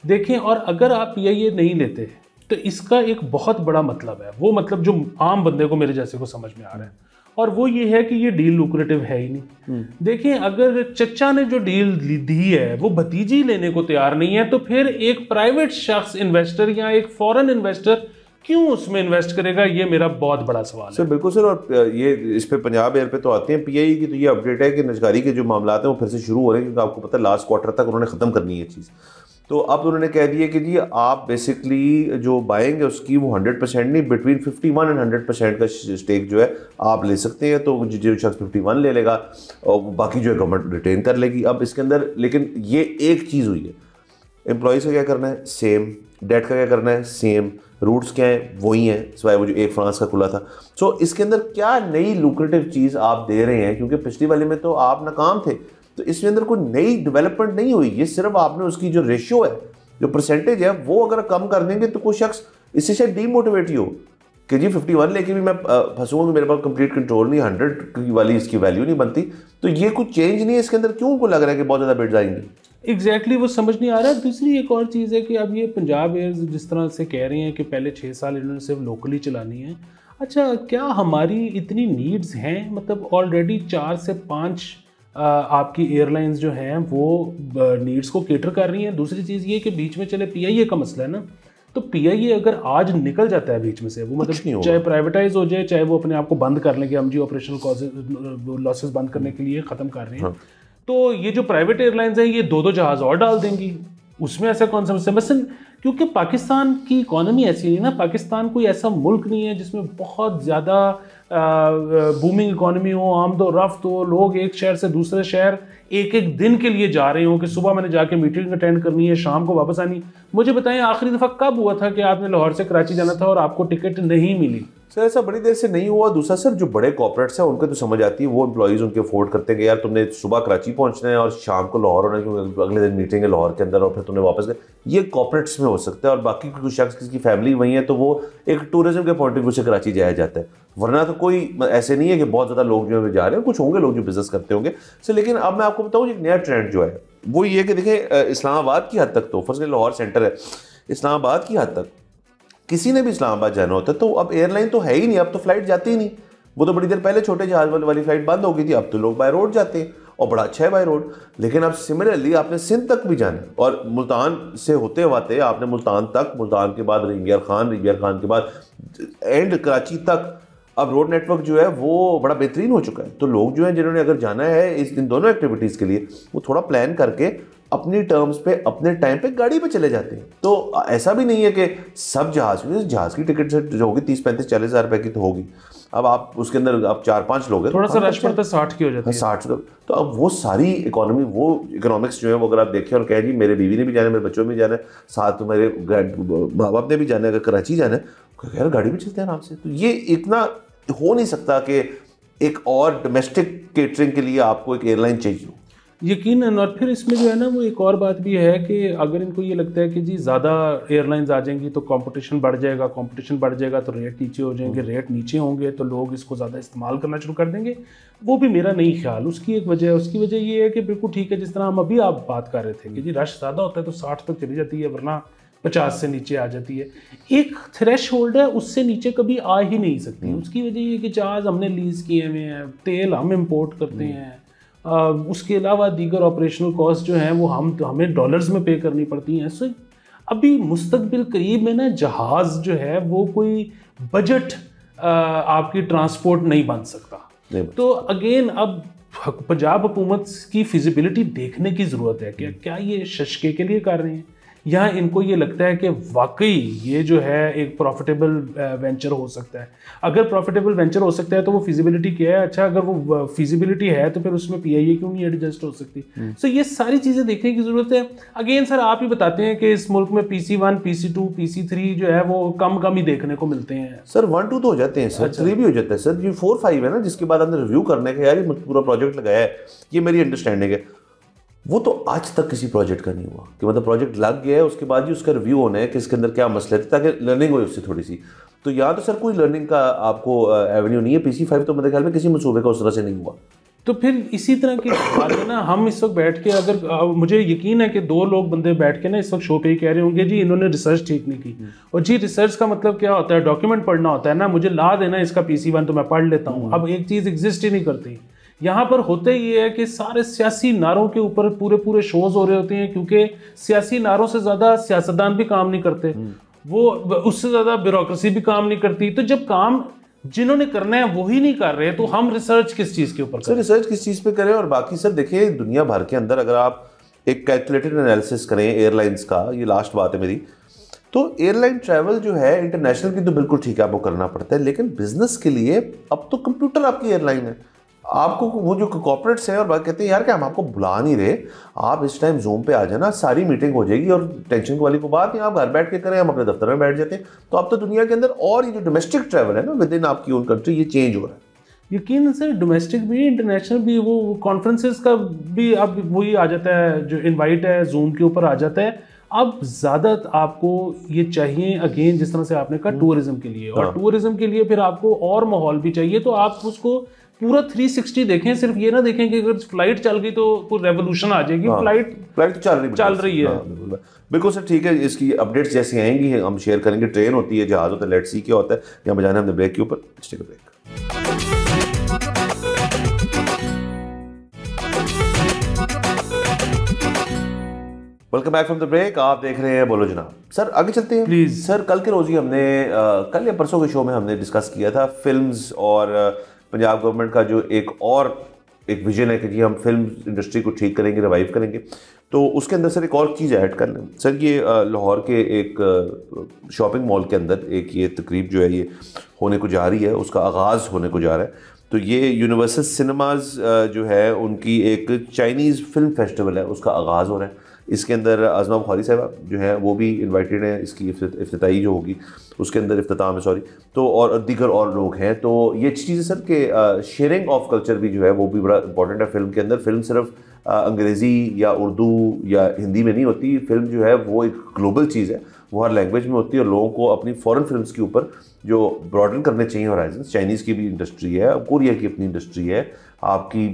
देखें, और अगर आप PIA नहीं लेते तो इसका एक बहुत बड़ा मतलब है, वो मतलब जो आम बंदे को, मेरे जैसे को समझ में आ रहा है, और वो ये है कि ये डील लुक्रेटिव है ही नहीं। देखिए, अगर चचा ने जो डील दी है वो भतीजी लेने को तैयार नहीं है, तो फिर एक प्राइवेट शख्स इन्वेस्टर या एक फॉरेन इन्वेस्टर क्यों उसमें इन्वेस्ट करेगा? ये मेरा बहुत बड़ा सवाल है। सर बिल्कुल सर, और ये इस पे पंजाब एयर पे तो आते हैं PIA की, तो ये अपडेट है कि निजकारी के जो मामला हैं वो फिर से शुरू हो रहे हैं, क्योंकि आपको पता है लास्ट क्वार्टर तक उन्होंने ख़त्म करनी है चीज़। तो अब उन्होंने कह दिया कि जी आप बेसिकली जो बाएंगे उसकी वो 100% नहीं, बिटवीन 51 एंड 100% का स्टेक जो है आप ले सकते हैं। तो जो शख्स 51 ले लेगा और बाकी जो है गवर्नमेंट रिटेन कर लेगी। अब इसके अंदर लेकिन ये एक चीज़ हुई है, एम्प्लॉयज़ का क्या करना है सेम, डेट का क्या करना है सेम, रूट्स क्या हैं वही हैं, सिवाय वो जो एक फ्रांस का खुला था। सो इसके अंदर क्या नई लुक्रेटिव चीज़ आप दे रहे हैं, क्योंकि पिछली वाले में तो आप नाकाम थे, तो इसके अंदर कोई नई डेवलपमेंट नहीं हुई। ये सिर्फ आपने उसकी जो रेशियो है, जो परसेंटेज है, वो अगर कम कर देंगे तो कोई शख्स इससे शायद डीमोटिवेट ही हो कि जी 51 लेके भी मैं फंसूंगा कि मेरे पास कंप्लीट कंट्रोल नहीं, 100 वाली इसकी वैल्यू नहीं बनती। तो ये कुछ चेंज नहीं है इसके अंदर, क्यों उनको लग रहा है कि बहुत ज़्यादा बिड्स आएंगी? एग्जैक्टली वो समझ नहीं आ रहा। दूसरी एक और चीज़ है कि अब ये पंजाब एयर्स जिस तरह से कह रहे हैं कि पहले 6 साल इन्होंने सिर्फ लोकली चलानी है। अच्छा, क्या हमारी इतनी नीड्स हैं? मतलब ऑलरेडी 4 से 5 आपकी एयरलाइंस जो हैं वो नीड्स को केटर कर रही हैं। दूसरी चीज़ ये कि बीच में चले PIA का मसला है ना, तो PIA अगर आज निकल जाता है बीच में से, वो मतलब चाहे प्राइवेटाइज हो जाए, चाहे वो अपने आप को बंद कर लें कि हम जी ऑपरेशनल लॉसेस बंद करने के लिए ख़त्म कर रहे हैं, तो ये जो प्राइवेट एयरलाइंस हैं ये 2 जहाज़ और डाल देंगी। उसमें ऐसा कौन सा मसला, क्योंकि पाकिस्तान की इकॉनमी ऐसी नहीं है ना। पाकिस्तान कोई ऐसा मुल्क नहीं है जिसमें बहुत ज़्यादा बूमिंग इकॉनमी हो, आमदो-रफ्त हो, लोग एक शहर से दूसरे शहर एक एक दिन के लिए जा रहे हो कि सुबह मैंने जाके मीटिंग अटेंड करनी है, शाम को वापस आनी। मुझे बताएं आखिरी दफ़ा कब हुआ था कि आपने लाहौर से कराची जाना था और आपको टिकट नहीं मिली? सर ऐसा बड़ी देर से नहीं हुआ। दूसरा सर, जो बड़े कॉर्पोरेट्स हैं उनको तो समझ आती है, वो एम्प्लॉइज़ उनके अफोर्ड करते हैं कि यार तुमने सुबह कराची पहुंचना है और शाम को लाहौर होना है क्योंकि अगले दिन मीटिंग है लाहौर के अंदर और फिर तुमने वापस ये कॉर्पोरेट्स में हो सकता है। और बाकी कुछ शख्स किसी की फैमिली वहीं है तो वो एक टूरिज्म के पॉइंट ऑफ व्यू से कराची जाया जाता है, वरना तो कोई ऐसे नहीं है कि बहुत ज़्यादा लोग जो है जा रहे हैं। कुछ होंगे लोग जो बिजनेस करते होंगे सर। लेकिन अब मैं आपको बताऊँ एक नया ट्रेंड जो है वो ये कि देखें, इस्लामाबाद की हद तक तो फर्स्ट लाहौर सेंटर है, इस्लामाबाद की हद तक किसी ने भी इस्लामाबाद जाना होता है तो अब एयरलाइन तो है ही नहीं, अब तो फ्लाइट जाती ही नहीं। वो तो बड़ी देर पहले छोटे जहाज वाली फ्लाइट बंद हो गई थी, अब तो लोग बाय रोड जाते हैं और बड़ा अच्छा है बाय रोड। लेकिन अब सिमिलरली आपने सिंध तक भी जाना है और मुल्तान से होते हुए आपने मुल्तान तक, मुल्तान के बाद रिंगियर खान के बाद एंड कराची तक अब रोड नेटवर्क जो है वो बड़ा बेहतरीन हो चुका है। तो लोग जो हैं जिन्होंने अगर जाना है इन दोनों एक्टिविटीज़ के लिए, वो थोड़ा प्लान करके अपनी टर्म्स पे अपने टाइम पे गाड़ी पे चले जाते हैं। तो ऐसा भी नहीं है कि सब जहाज़ की टिकट जो होगी 30-35-40 हज़ार रुपये की तो होगी। अब आप उसके अंदर आप 4-5 लोग हैं, थोड़ा सा रश पड़ता है, 60 की हो जाती है, 60। तो अब वो सारी इकोनॉमी, वो इकोनॉमिक्स जो है वो अगर आप देखें और कहें जी मेरे बीवी ने भी जाना है, मेरे बच्चों में भी जाना है, साथ मेरे माँ बाप ने भी जाना है, अगर कराची जाना है यार गाड़ी में चलते हैं आराम से। तो ये इतना हो नहीं सकता कि एक और डोमेस्टिक केटरिंग के लिए आपको एक एयरलाइन चाहिए हो। यकीनन। और फिर इसमें जो है ना वो एक और बात भी है कि अगर इनको ये लगता है कि जी ज़्यादा एयरलाइंस आ जाएंगी तो कंपटीशन बढ़ जाएगा, कंपटीशन बढ़ जाएगा तो रेट नीचे हो जाएंगे, रेट नीचे होंगे तो लोग इसको ज़्यादा इस्तेमाल करना शुरू कर देंगे। वो भी मेरा नहीं ख्याल। उसकी एक वजह है, उसकी वजह ये है कि बिल्कुल ठीक है जिस तरह हम अभी आप बात कर रहे थे कि जी रश ज़्यादा होता है तो 60 तक चली जाती है, वरना 50 से नीचे आ जाती है। एक थ्रेश होल्ड है, उससे नीचे कभी आ ही नहीं सकती। उसकी वजह ये कि जहाज़ हमने लीज़ किए हुए हैं, तेल हम इम्पोर्ट करते हैं, उसके अलावा दीगर ऑपरेशनल कॉस्ट जो हैं वो हमें डॉलर्स में पे करनी पड़ती हैं। सो अभी मुस्तकबिल करीब में ना जहाज़ जो है वो कोई बजट आपकी ट्रांसपोर्ट नहीं बन सकता। तो अगेन अब पंजाब हुकूमत की फिजिबिलिटी देखने की ज़रूरत है कि क्या ये शशके के लिए कर रहे हैं या इनको ये लगता है कि वाकई ये जो है एक प्रॉफिटेबल वेंचर हो सकता है। अगर प्रॉफिटेबल वेंचर हो सकता है तो वो फिजिबिलिटी क्या है? अच्छा, अगर वो फिजिबिलिटी है तो फिर उसमें PIA क्यों नहीं एडजस्ट हो सकती? सो ये सारी चीज़ें देखने की ज़रूरत है। अगेन सर आप ही बताते हैं कि इस मुल्क में PC1, PC2, PC3 जो है वो कम ही देखने को मिलते हैं। सर 1-2 तो हो जाते हैं सर, 3 भी हो जाता है सर। ये 4-5 है ना जिसके बाद हमने रिव्यू करने का यार ये पूरा प्रोजेक्ट लगाया है, ये मेरी अंडरस्टैंडिंग है। वो तो आज तक किसी प्रोजेक्ट का नहीं हुआ कि मतलब प्रोजेक्ट लग गया है उसके बाद ही उसका रिव्यू होना है कि इसके अंदर क्या मसले थे ताकि लर्निंग हो उससे थोड़ी सी। तो यहाँ तो सर कोई लर्निंग का आपको एवेन्यू नहीं है। PC5 तो मेरे ख्याल में किसी मंसूबे का उस तरह से नहीं हुआ। तो फिर इसी तरह की बात है ना, हम इस वक्त बैठ के अगर मुझे यकीन है कि 2 लोग बंदे बैठ के ना इस वक्त शो पे ही कह रहे होंगे जी इन्होंने रिसर्च ठीक नहीं की। और जी रिसर्च का मतलब क्या होता है? डॉक्यूमेंट पढ़ना होता है ना। मुझे ला देना इसका PC1 तो मैं पढ़ लेता हूँ। अब एक चीज़ एग्जिस्ट ही नहीं करती। यहाँ पर होते ये है कि सारे सियासी नारों के ऊपर पूरे शोज हो रहे होते हैं, क्योंकि सियासी नारों से ज़्यादा सियासतदान भी काम नहीं करते, वो उससे ज़्यादा ब्यूरोक्रेसी भी काम नहीं करती। तो जब काम जिन्होंने करना है वही नहीं कर रहे तो हम रिसर्च किस चीज़ के ऊपर करें? सर रिसर्च किस चीज़ पे करें? और बाकी सर देखिए दुनिया भर के अंदर अगर आप एक कैलकुलेटेड एनालिसिस करें एयरलाइंस का, ये लास्ट बात है मेरी, तो एयरलाइन ट्रैवल जो है इंटरनेशनल की तो बिल्कुल ठीक है, आपको करना पड़ता है, लेकिन बिजनेस के लिए अब तो कंप्यूटर आपकी एयरलाइन है। आपको वो जो कॉर्पोरेट्स हैं और बात कहते हैं यार कि हम आपको बुला नहीं रहे, आप इस टाइम जूम पे आ जाना, सारी मीटिंग हो जाएगी और टेंशन वाली को बात नहीं, आप घर बैठ के करें, हम अपने दफ्तर में बैठ जाते हैं। तो अब तो दुनिया के अंदर और ये जो डोमेस्टिक ट्रैवल है ना विद इन आपकी ओन कंट्री, ये चेंज हो रहा है। यकीन से डोमेस्टिक भी इंटरनेशनल भी, वो कॉन्फ्रेंसेस का भी अब वही आ जाता है, जो इनवाइट है जूम के ऊपर आ जाता है। अब ज़्यादा आपको ये चाहिए अगेन, जिस तरह से आपने कहा टूरिज्म के लिए, और टूरिज्म के लिए फिर आपको और माहौल भी चाहिए, तो आप उसको पूरा 360 देखें, सिर्फ ये ना देखें कि अगर फ्लाइट चल गई तो कोई रेवोल्यूशन आ जाएगी। फ्लाइट तो चल रही है। बिल्कुल सर, ठीक है, इसकी अपडेट्स जैसी आएंगी हम शेयर करेंगे। ट्रेन होती है, जहाज होता है, लेट्स सी क्या होता है। यहाँ बजाना हमने ब्रेक के ऊपर, take a break. Welcome back from the break. आप देख रहे हैं बोलो जनाब। सर आगे चलते हैं प्लीज। सर कल के रोज ही हमने कल या परसों के शो में हमने डिस्कस किया था फिल्म्स और पंजाब गवर्नमेंट का जो एक विजन है कि जी हम फिल्म इंडस्ट्री को ठीक करेंगे, रिवाइव करेंगे। तो उसके अंदर सर एक और चीज़ ऐड कर लें सर, ये लाहौर के एक शॉपिंग मॉल के अंदर एक ये तकरीब जो है ये होने को जा रही है, उसका आगाज़ होने को जा रहा है। तो ये यूनिवर्सल सिनेमाज जो है उनकी एक चाइनीज़ फिल्म फेस्टिवल है, उसका आगाज़ हो रहा है। इसके अंदर आज़मा बुखारी साहबा जो है वो भी इनवाइटेड हैं, इसकी इफ्तिताई जो होगी उसके अंदर इफ्तिताम है सॉरी, तो और दीगर और लोग हैं। तो ये अच्छी चीज़ है सर कि शेयरिंग ऑफ कल्चर भी जो है वो भी बड़ा इंपॉर्टेंट है फिल्म के अंदर। फिल्म सिर्फ अंग्रेज़ी या उर्दू या हिंदी में नहीं होती, फिल्म जो है वो एक ग्लोबल चीज़ है, वो हर लैंग्वेज में होती है। और लोगों को अपनी फॉरेन फिल्म्स के ऊपर जो ब्रॉडन करने चाहिए होराइजन। चाइनीज़ की भी इंडस्ट्री है, कोरिया की अपनी इंडस्ट्री है, आपकी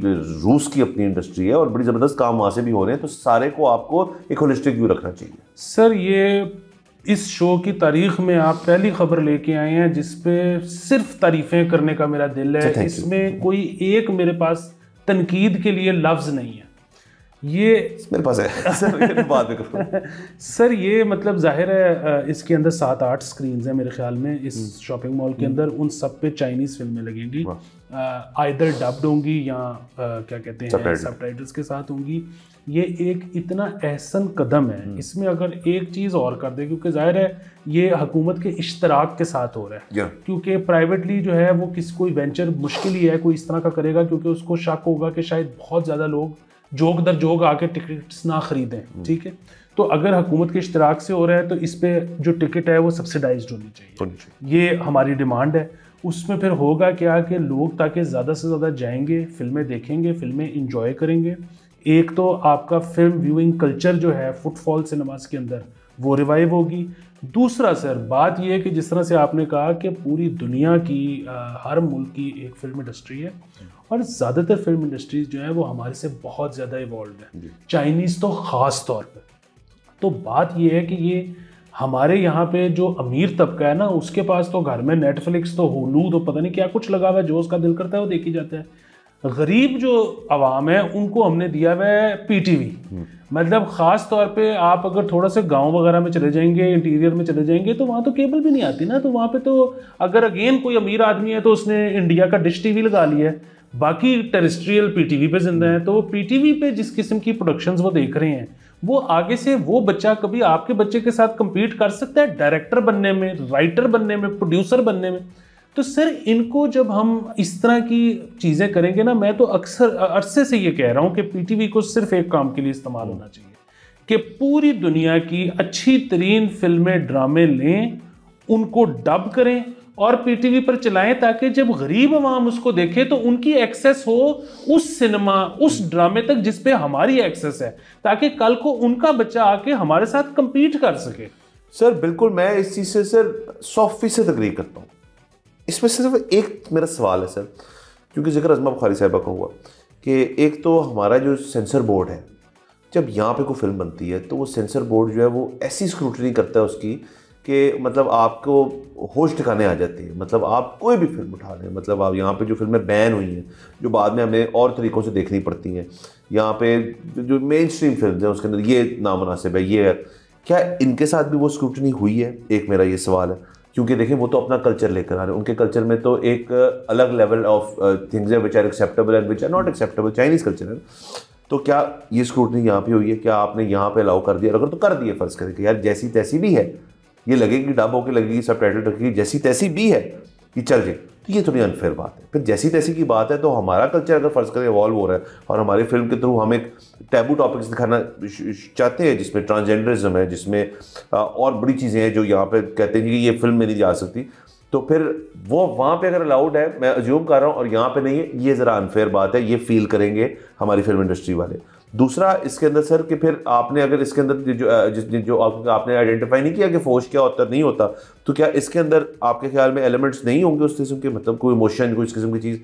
रूस की अपनी इंडस्ट्री है, और बड़ी ज़बरदस्त काम वहाँ से भी हो रहे हैं। तो सारे को आपको एक होलिस्टिक व्यू रखना चाहिए। सर ये इस शो की तारीख में आप पहली खबर लेके आए हैं जिस पे सिर्फ तारीफ़ें करने का मेरा दिल है। इसमें कोई एक मेरे पास तनकीद के लिए लफ्ज़ नहीं है। ये मेरे पास है सर, बात में करूँ सर, ये मतलब जाहिर है इसके अंदर 7-8 स्क्रीन्स हैं मेरे ख्याल में इस शॉपिंग मॉल के अंदर। उन सब पे चाइनीज़ फिल्में लगेंगी, आइदर डब्ड होंगी या क्या कहते हैं सबटाइटल्स के साथ होंगी। ये एक इतना एहसन कदम है। इसमें अगर एक चीज़ और कर दे, क्योंकि जाहिर है ये हुकूमत के इश्तराक के साथ हो रहा है, क्योंकि प्राइवेटली जो है वो कोई वेंचर मुश्किल ही है कोई इस तरह का करेगा, क्योंकि उसको शक होगा कि शायद बहुत ज़्यादा लोग जोग दर जोग आके टिकट्स ना खरीदें। ठीक है, तो अगर हुकूमत के इश्तराक से हो रहा है तो इस पे जो टिकट है वो सब्सिडाइज्ड होनी चाहिए। ये हमारी डिमांड है। उसमें फिर होगा क्या कि लोग ताकि ज़्यादा से ज़्यादा जाएंगे, फिल्में देखेंगे, फिल्में इंजॉय करेंगे। एक तो आपका फिल्म व्यूइंग कल्चर जो है फुटफॉल सिनेमास के अंदर वो रिवाइव होगी। दूसरा सर बात ये है कि जिस तरह से आपने कहा कि पूरी दुनिया की हर मुल्क की एक फिल्म इंडस्ट्री है, और ज़्यादातर फिल्म इंडस्ट्रीज जो है वो हमारे से बहुत ज़्यादा इवॉल्व है, चाइनीज़ तो ख़ास तौर पर। तो बात ये है कि ये हमारे यहाँ पे जो अमीर तबका है ना, उसके पास तो घर में नेटफ्लिक्स तो हुलू तो पता नहीं क्या कुछ लगा हुआ है, जो उसका दिल करता है वो देखी जाता है। गरीब जो आवाम है उनको हमने दिया हुआ है पीटीवी। मतलब ख़ास तौर पे आप अगर थोड़ा सा गांव वगैरह में चले जाएंगे, इंटीरियर में चले जाएंगे, तो वहाँ तो केबल भी नहीं आती ना। तो वहाँ पे तो अगर अगेन कोई अमीर आदमी है तो उसने इंडिया का डिश टीवी लगा लिया है, बाकी टेरेस्ट्रियल पीटीवी पे जिंदा है। तो पीटीवी पे जिस किस्म की प्रोडक्शंस वो देख रहे हैं, वो आगे से वो बच्चा कभी आपके बच्चे के साथ compete कर सकता है डायरेक्टर बनने में, राइटर बनने में, प्रोड्यूसर बनने में। तो सर इनको जब हम इस तरह की चीज़ें करेंगे ना, मैं तो अक्सर अरसे से ये कह रहा हूँ कि पीटीवी को सिर्फ एक काम के लिए इस्तेमाल होना चाहिए कि पूरी दुनिया की अच्छी तरीन फिल्में, ड्रामे लें, उनको डब करें और पीटीवी पर चलाएं, ताकि जब गरीब अवाम उसको देखे तो उनकी एक्सेस हो उस सिनेमा, उस ड्रामे तक जिस पे हमारी एक्सेस है, ताकि कल को उनका बच्चा आके हमारे साथ compete कर सके। सर बिल्कुल, मैं इस चीज़ से सर 100% एग्री करता हूँ। इसमें सिर्फ एक मेरा सवाल है सर, क्योंकि जिक्र आज़मा बुखारी साहिबा का हुआ कि एक तो हमारा जो सेंसर बोर्ड है, जब यहाँ पे कोई फिल्म बनती है तो वो सेंसर बोर्ड जो है वो ऐसी स्क्रूटनी करता है उसकी कि मतलब आपको होश ठिकाने आ जाती है। मतलब आप कोई भी फिल्म उठा लें, मतलब आप यहाँ पे जो फिल्में बैन हुई हैं, जो बाद में हमें और तरीक़ों से देखनी पड़ती हैं, यहाँ पे जो मेन स्ट्रीम फिल्म है उसके अंदर ये नामुनासिब है, ये है, क्या इनके साथ भी वो स्क्रूटनी हुई है? एक मेरा ये सवाल है, क्योंकि देखें वो तो अपना कल्चर लेकर आ रहे हैं, उनके कल्चर में तो एक अलग लेवल ऑफ थिंग्स है which are acceptable and which are not acceptable, Chinese culture है। तो क्या ये स्क्रूटनी यहाँ पे हुई है, क्या आपने यहाँ पे अलाउ कर दिया? अगर तो कर दिए, फ़र्ज़ करें कि यार जैसी तैसी भी है, ये लगेगी डब होकर लगेगी, सब टाइटल रखेगी, जैसी तैसी भी है कि चल जाए, तो ये थोड़ी अनफेयर बात है। फिर जैसी तैसी की बात है तो हमारा कल्चर अगर फ़र्ज़ करें इवॉल्व हो रहा है और हमारी फिल्म के थ्रू हम एक टैबू टॉपिक्स दिखाना चाहते हैं जिसमें ट्रांसजेंडरिज्म है, जिसमें और बड़ी चीज़ें हैं जो यहाँ पे कहते हैं कि ये फिल्म में नहीं जा सकती, तो फिर वो वहाँ पे अगर अलाउड है, मैं अज्यूम कर रहा हूँ, और यहाँ पे नहीं है, ये ज़रा अनफेयर बात है, ये फील करेंगे हमारी फिल्म इंडस्ट्री वाले। दूसरा इसके अंदर सर कि फिर आपने अगर इसके अंदर जो आपने आइडेंटिफाई नहीं किया कि फोश क्या होता नहीं होता, तो क्या इसके अंदर आपके ख्याल में एलिमेंट्स नहीं होंगे उस किस्म के, मतलब कोई इमोशन, कोई इस किस्म की चीज़,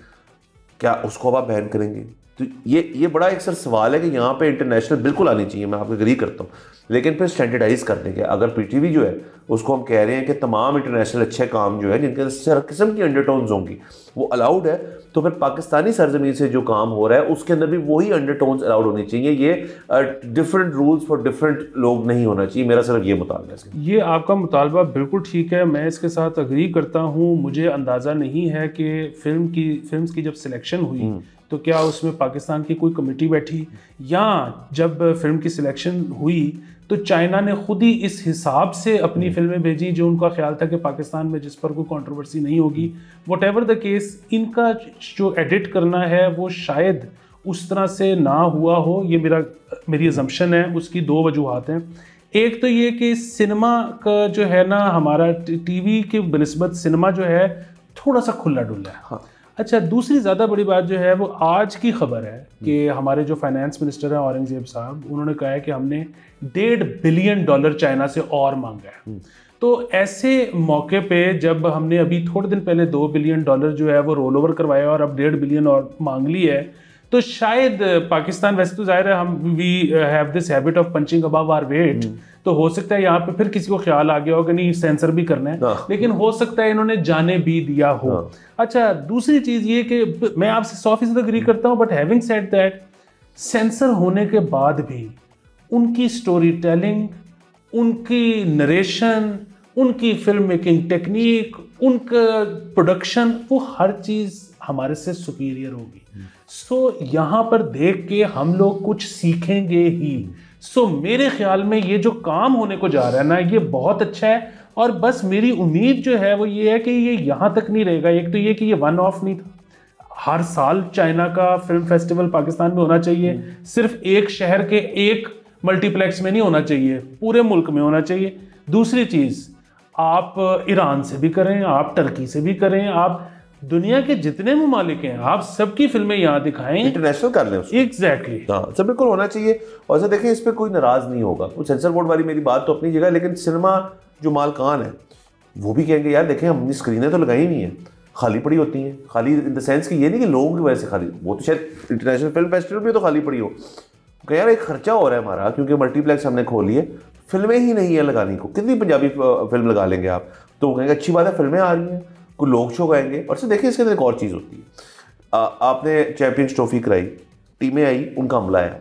क्या उसको अब आप बैन करेंगे? तो ये बड़ा एक सर सवाल है कि यहाँ पे इंटरनेशनल बिल्कुल आनी चाहिए, मैं आपको एग्री करता हूँ, लेकिन फिर स्टैंडर्डाइज करने के अगर पीटीवी जो है उसको हम कह रहे हैं कि तमाम इंटरनेशनल अच्छे काम जो है जिनके अंदर हर किस्म की अंडरटोन्स होंगी वो अलाउड है, तो फिर पाकिस्तानी सरजमीन से जो काम हो रहा है उसके अंदर भी वही अंडरटोन्स अलाउड होनी चाहिए। ये डिफरेंट रूल्स फॉर डिफरेंट लोग नहीं होना चाहिए, मेरा सिर्फ ये मुतालबा है। ये आपका मुतालबा बिल्कुल ठीक है, मैं इसके साथ अग्री करता हूँ। मुझे अंदाज़ा नहीं है कि फिल्म्स की जब सिलेक्शन हुई तो क्या उसमें पाकिस्तान की कोई कमेटी बैठी, या जब फिल्म की सिलेक्शन हुई तो चाइना ने खुद ही इस हिसाब से अपनी फिल्में भेजी जो उनका ख्याल था कि पाकिस्तान में जिस पर कोई कंट्रोवर्सी नहीं होगी। वट एवर द केस, इनका जो एडिट करना है वो शायद उस तरह से ना हुआ हो, ये मेरी अजम्पशन है। उसकी दो वजूहात हैं। एक तो ये कि सिनेमा का जो है ना, हमारा टीवी के बनिस्बत सिनेमा जो है थोड़ा सा खुला डुल्ला है। हाँ। अच्छा, दूसरी ज़्यादा बड़ी बात जो है वो आज की खबर है कि हमारे जो फाइनेंस मिनिस्टर हैं औरंगजेब साहब, उन्होंने कहा है कि हमने $1.5 बिलियन चाइना से और मांगा है। तो ऐसे मौके पे जब हमने अभी थोड़े दिन पहले $2 बिलियन जो है वो रोल ओवर करवाया और अब $1.5 बिलियन और मांग ली है, तो शायद पाकिस्तान, वैसे तो जाहिर है हम we have this habit of punching above our weight, तो हो सकता है यहाँ पे फिर किसी को ख्याल आ गया हो कि नहीं सेंसर भी करना है, लेकिन हो सकता है इन्होंने जाने भी दिया हो। अच्छा, दूसरी चीज ये कि मैं आपसे 100% एग्री करता हूँ, but having said that, sensor होने के बाद भी उनकी स्टोरी टेलिंग, उनकी नरेशन, उनकी फिल्म मेकिंग टेक्निक, उनका प्रोडक्शन, वो हर चीज हमारे से सुपीरियर होगी। सो यहाँ पर देख के हम लोग कुछ सीखेंगे ही। सो मेरे ख्याल में ये जो काम होने को जा रहा है ना, ये बहुत अच्छा है। और बस मेरी उम्मीद जो है वो ये है कि ये यहाँ तक नहीं रहेगा। एक तो ये कि ये वन ऑफ नहीं था, हर साल चाइना का फिल्म फेस्टिवल पाकिस्तान में होना चाहिए। सिर्फ एक शहर के एक मल्टीप्लेक्स में नहीं होना चाहिए, पूरे मुल्क में होना चाहिए। दूसरी चीज़, आप ईरान से भी करें, आप टर्की से भी करें, आप दुनिया के जितने ममालिक हैं आप सबकी फिल्में यहाँ दिखाएं, इंटरनेशनल कर लें उसको। एग्जैक्टली, हाँ, सब बिल्कुल होना चाहिए। और सर देखें, इस पर कोई नाराज नहीं होगा। वो सेंसर बोर्ड वाली मेरी बात तो अपनी जगह, लेकिन सिनेमा जो मालकान है वो भी कहेंगे यार देखें हमने स्क्रीनें तो लगाई नहीं है, खाली पड़ी होती हैं। खाली इन द सेंस कि ये नहीं कि लोगों की वजह से खाली, वो तो शायद इंटरनेशनल फिल्म फेस्टिवल भी तो खाली पड़ी हो। कह यार एक खर्चा हो रहा है हमारा, क्योंकि मल्टीप्लेक्स हमने खोली है, फिल्में ही नहीं है लगाने को, कितनी पंजाबी फिल्म लगा लेंगे आप? तो वो कहेंगे अच्छी बात है, फिल्में आ रही हैं, कोई लोग शो गाएंगे। और से देखिए इसके अंदर एक और चीज़ होती है, आपने चैंपियंस ट्रॉफी कराई, टीमें आई, उनका हमला आया,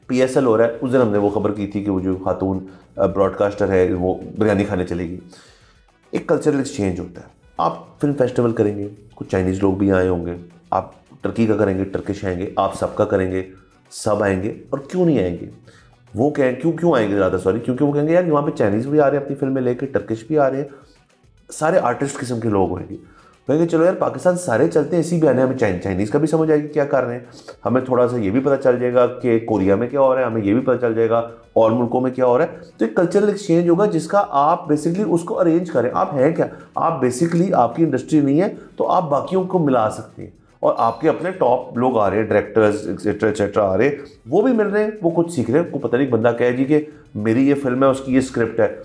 PSL हो रहा है। उस दिन हमने वो खबर की थी कि वो जो खातून ब्रॉडकास्टर है वो बिरयानी खाने चलेगी। एक कल्चरल एक्सचेंज होता है। आप फिल्म फेस्टिवल करेंगे, कुछ चाइनीज़ लोग भी आए होंगे, आप टर्की का करेंगे, टर्किश आएंगे, आप सबका करेंगे, सब आएंगे। और क्यों नहीं आएंगे? वो कहें क्यों आएंगे ज़्यादा, सॉरी, क्योंकि वो कहेंगे यार यहाँ पे चाइनीज़ भी आ रहे हैं अपनी फिल्में लेके, टर्किश भी आ रहे हैं, सारे आर्टिस्ट किस्म के लोग होंगे। कहेंगे चलो यार पाकिस्तान सारे चलते हैं, इसी बहाने हमें चाइनीज़ का भी समझ आएगी क्या कर रहे हैं, हमें थोड़ा सा ये भी पता चल जाएगा कि कोरिया में क्या हो रहा है, हमें ये भी पता चल जाएगा और मुल्कों में क्या हो रहा है। तो एक कल्चरल एक्सचेंज होगा जिसका आप बेसिकली उसको अरेंज करें। आप हैं क्या, आप बेसिकली, आपकी इंडस्ट्री नहीं है तो आप बाकियों को मिला सकते हैं, और आपके अपने टॉप लोग आ रहे हैं, डायरेक्टर्स एक्सेट्रा एक्सेट्रा आ रहे हैं, वो भी मिल रहे हैं, वो कुछ सीख रहे हैं। को पता नहीं बंदा कहे जी कि मेरी ये फिल्म है, उसकी ये स्क्रिप्ट है,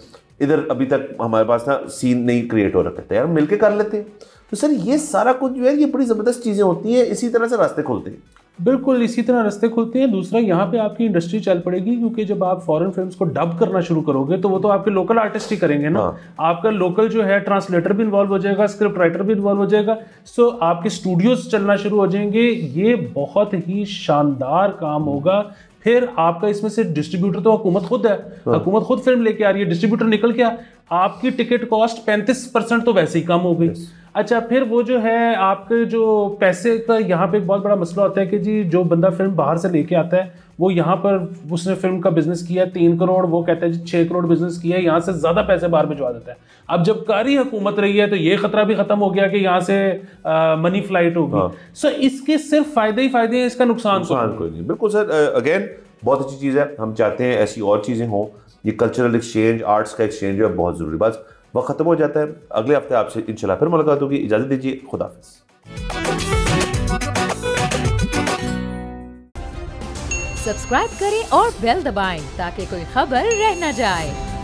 इधर अभी तक हमारे पास ना सीन नहीं क्रिएट हो रखा है, यार मिलके कर लेते हैं। तो सर ये सारा कुछ जो है ये बड़ी ज़बरदस्त चीज़ें होती हैं, इसी तरह से रास्ते खुलते हैं। बिल्कुल इसी तरह रास्ते खुलते हैं। दूसरा, यहाँ पे आपकी इंडस्ट्री चल पड़ेगी, क्योंकि जब आप फॉरेन फिल्म्स को डब करना शुरू करोगे तो वो तो आपके लोकल आर्टिस्ट ही करेंगे ना। आपका लोकल जो है ट्रांसलेटर भी इन्वॉल्व हो जाएगा, स्क्रिप्ट राइटर भी इन्वॉल्व हो जाएगा। सो आपके स्टूडियोज चलना शुरू हो जाएंगे। ये बहुत ही शानदार काम होगा। फिर आपका इसमें से डिस्ट्रीब्यूटर तो हुकूमत खुद है, हुकूमत खुद फिल्म लेके आ रही है, डिस्ट्रीब्यूटर निकल के आपकी टिकट कॉस्ट 35% तो वैसे ही कम हो गई। अच्छा, फिर वो जो है आपके जो पैसे का यहाँ पे एक बहुत बड़ा मसला होता है कि जी जो बंदा फिल्म बाहर से लेके आता है वो यहाँ पर उसने फिल्म का बिजनेस किया 3 करोड़, वो कहता है जी 6 करोड़ बिजनेस किया है, यहाँ से ज़्यादा पैसे बाहर भिजवा देता है। अब जब कारी हुकूमत रही है तो ये खतरा भी खत्म हो गया कि यहाँ से मनी फ्लाइट होगी। सो इसके सिर्फ फायदे ही फायदे हैं, इसका नुकसान कोई नहीं। बिल्कुल सर, अगेन बहुत अच्छी चीज़ है, हम चाहते हैं ऐसी और चीज़ें हों। ये कल्चरल एक्सचेंज, आर्ट्स का एक्सचेंज है बहुत ज़रूरी। बस वक्त ख़त्म हो जाता है, अगले हफ्ते आपसे इंशाल्लाह फिर मुलाकात होगी। इजाज़त दीजिए, खुदा हाफिज़। सब्सक्राइब करें और बेल दबाएं ताकि कोई खबर रह न जाए।